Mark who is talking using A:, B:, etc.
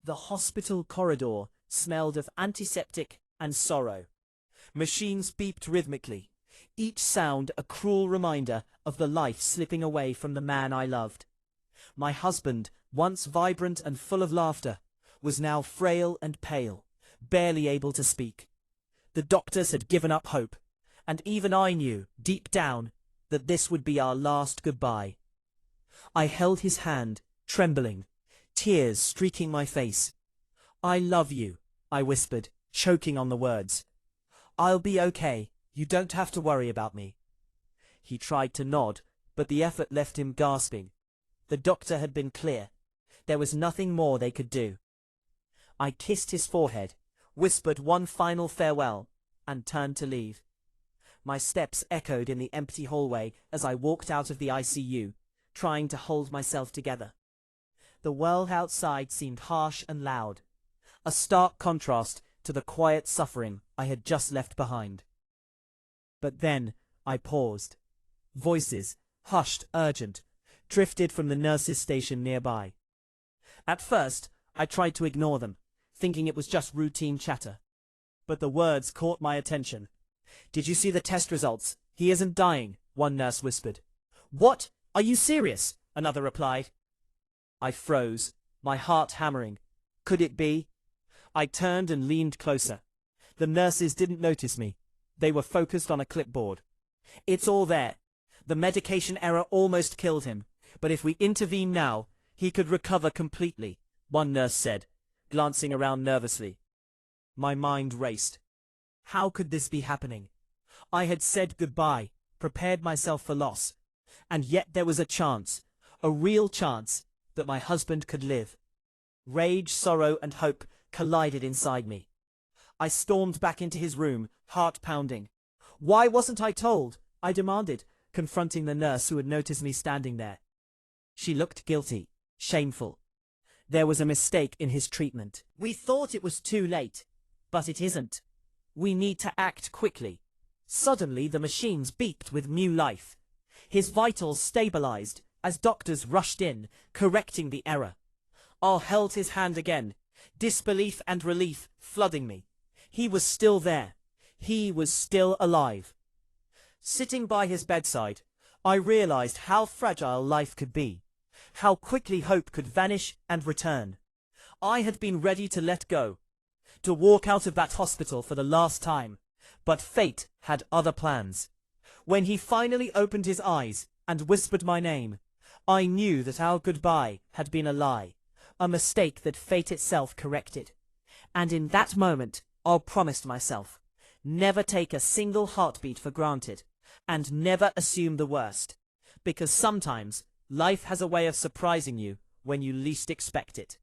A: The hospital corridor smelled of antiseptic and sorrow. Machines beeped rhythmically, each sound a cruel reminder of the life slipping away from the man I loved. My husband, once vibrant and full of laughter, was now frail and pale, barely able to speak. The doctors had given up hope, and even I knew, deep down, that this would be our last goodbye. I held his hand, trembling, tears streaking my face. "I love you," I whispered, choking on the words. "I'll be okay. You don't have to worry about me." He tried to nod, but the effort left him gasping. The doctor had been clear. There was nothing more they could do. I kissed his forehead, whispered one final farewell, and turned to leave. My steps echoed in the empty hallway as I walked out of the ICU, trying to hold myself together. The world outside seemed harsh and loud, a stark contrast to the quiet suffering I had just left behind. But then I paused. Voices, hushed, urgent, drifted from the nurses' station nearby. At first, I tried to ignore them, thinking it was just routine chatter. But the words caught my attention. "Did you see the test results? He isn't dying," one nurse whispered. "What? Are you serious?" another replied. I froze, my heart hammering. Could it be? I turned and leaned closer. The nurses didn't notice me. They were focused on a clipboard. "It's all there. The medication error almost killed him, but if we intervene now, he could recover completely," one nurse said, glancing around nervously. My mind raced. How could this be happening? I had said goodbye, prepared myself for loss, and yet there was a chance, a real chance, that my husband could live. Rage, sorrow, and hope collided inside me. I stormed back into his room, heart pounding. "Why wasn't I told?" I demanded, confronting the nurse who had noticed me standing there. She looked guilty, shameful. There was a mistake in his treatment. "We thought it was too late, but it isn't. We need to act quickly." Suddenly the machines beeped with new life. His vitals stabilized as doctors rushed in, correcting the error. I held his hand again, disbelief and relief flooding me. He was still there. He was still alive. Sitting by his bedside, I realized how fragile life could be, how quickly hope could vanish and return. I had been ready to let go, to walk out of that hospital for the last time, but fate had other plans. When he finally opened his eyes and whispered my name, I knew that our goodbye had been a lie, a mistake that fate itself corrected. And in that moment, I promised myself, never take a single heartbeat for granted, and never assume the worst, because sometimes life has a way of surprising you when you least expect it.